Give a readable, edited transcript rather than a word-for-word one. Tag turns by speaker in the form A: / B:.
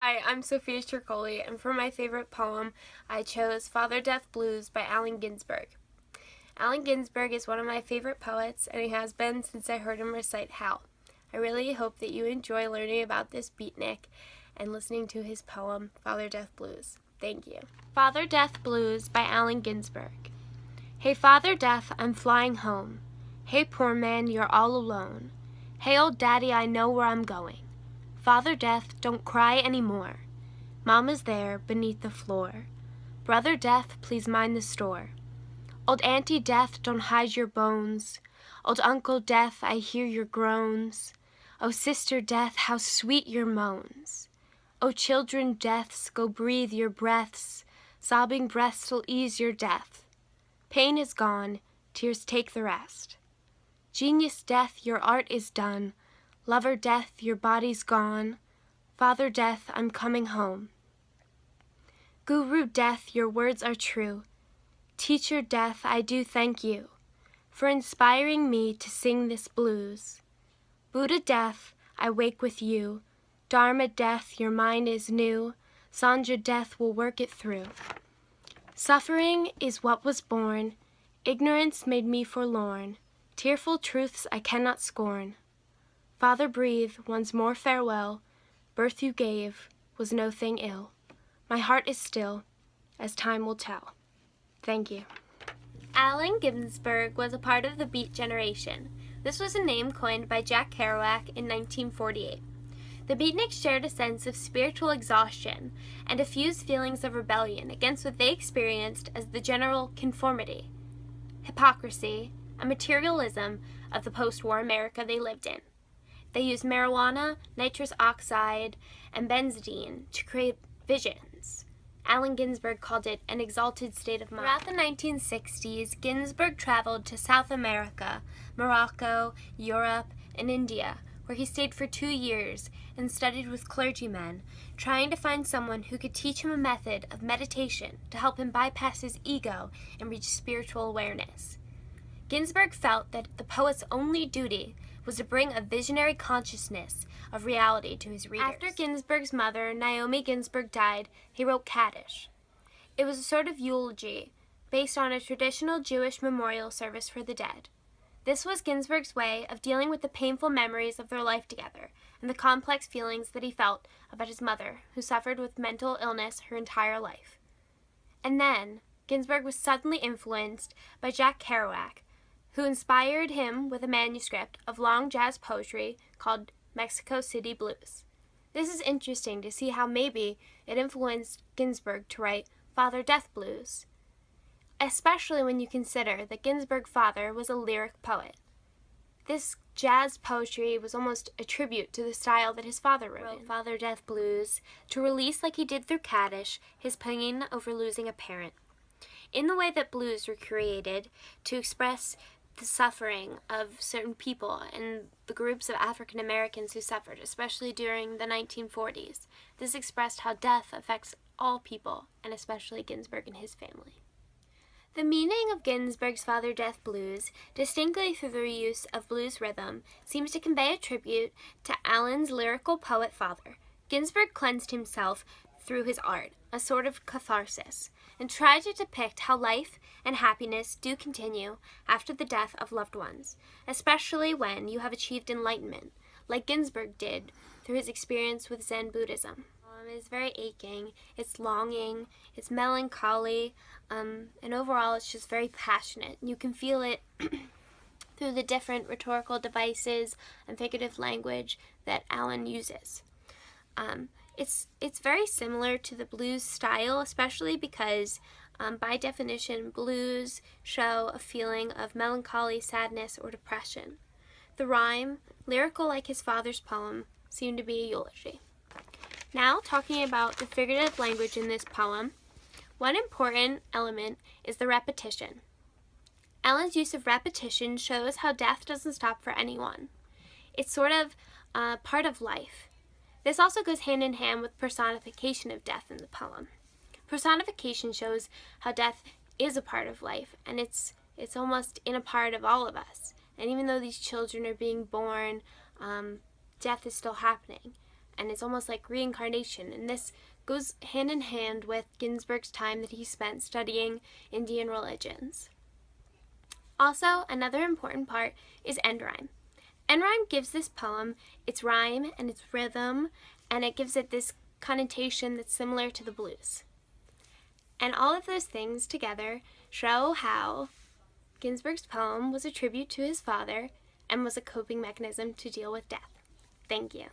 A: Hi, I'm Sophia, and for my favorite poem, I chose Father Death Blues by Allen Ginsberg. Allen Ginsberg is one of my favorite poets, and he has been since I heard him recite Hell. I really hope that you enjoy learning about this beatnik and listening to his poem, Father Death Blues. Thank you. Father Death Blues by Allen Ginsberg. Hey, Father Death, I'm flying home. Hey, poor man, you're all alone. Hey, old daddy, I know where I'm going. Father Death, don't cry any more. Mama's there beneath the floor. Brother Death, please mind the store. Old Auntie Death, don't hide your bones. Old Uncle Death, I hear your groans. Oh, Sister Death, how sweet your moans. Oh, children deaths, go breathe your breaths. Sobbing breaths will ease your death. Pain is gone, tears take the rest. Genius Death, your art is done. Lover Death, your body's gone. Father Death, I'm coming home. Guru Death, your words are true. Teacher Death, I do thank you for inspiring me to sing this blues. Buddha Death, I wake with you. Dharma Death, your mind is new. Sangha Death will work it through. Suffering is what was born. Ignorance made me forlorn. Tearful truths I cannot scorn. Father, breathe once more farewell. Birth you gave was no thing ill. My heart is still, as time will tell. Thank you. Allen Ginsberg was a part of the Beat generation. This was a name coined by Jack Kerouac in 1948. The Beatniks shared a sense of spiritual exhaustion and diffused feelings of rebellion against what they experienced as the general conformity, hypocrisy, and materialism of the post-war America they lived in. They used marijuana, nitrous oxide, and benzidine to create visions. Allen Ginsberg called it an exalted state of mind. Throughout the 1960s, Ginsberg traveled to South America, Morocco, Europe, and India, where he stayed for 2 years and studied with clergymen, trying to find someone who could teach him a method of meditation to help him bypass his ego and reach spiritual awareness. Ginsberg felt that the poet's only duty was to bring a visionary consciousness of reality to his readers. After Ginsberg's mother, Naomi Ginsberg, died, he wrote Kaddish. It was a sort of eulogy based on a traditional Jewish memorial service for the dead. This was Ginsberg's way of dealing with the painful memories of their life together and the complex feelings that he felt about his mother, who suffered with mental illness her entire life. And then, Ginsberg was suddenly influenced by Jack Kerouac, who inspired him with a manuscript of long jazz poetry called Mexico City Blues. This is interesting to see how maybe it influenced Ginsberg to write Father Death Blues, especially when you consider that Ginsberg's father was a lyric poet. This jazz poetry was almost a tribute to the style that his father wrote in. Father Death Blues to release, like he did through Kaddish, his pain over losing a parent. In the way that blues were created to express the suffering of certain people and the groups of African Americans who suffered, especially during the 1940s. This expressed how death affects all people, and especially Ginsberg and his family. The meaning of Ginsberg's Father Death Blues, distinctly through the use of blues rhythm, seems to convey a tribute to Allen's lyrical poet father. Ginsberg cleansed himself through his art, a sort of catharsis, and tried to depict how life and happiness do continue after the death of loved ones, especially when you have achieved enlightenment, like Ginsberg did through his experience with Zen Buddhism. It's very aching, it's longing, it's melancholy, and overall it's just very passionate. You can feel it through the different rhetorical devices and figurative language that Allen uses. It's very similar to the blues style, especially because by definition, blues show a feeling of melancholy, sadness, or depression. The rhyme, lyrical like his father's poem, seemed to be a eulogy. Now, talking about the figurative language in this poem, one important element is the repetition. Allen's use of repetition shows how death doesn't stop for anyone. It's sort of part of life. This also goes hand in hand with personification of death in the poem. Personification shows how death is a part of life, and it's almost in a part of all of us. And even though these children are being born, death is still happening. and it's almost like reincarnation, and this goes hand in hand with Ginsberg's time that he spent studying Indian religions. Also, another important part is end rhyme. End rhyme gives this poem its rhyme and its rhythm, and it gives it this connotation that's similar to the blues. And all of those things together show how Ginsberg's poem was a tribute to his father and was a coping mechanism to deal with death. Thank you.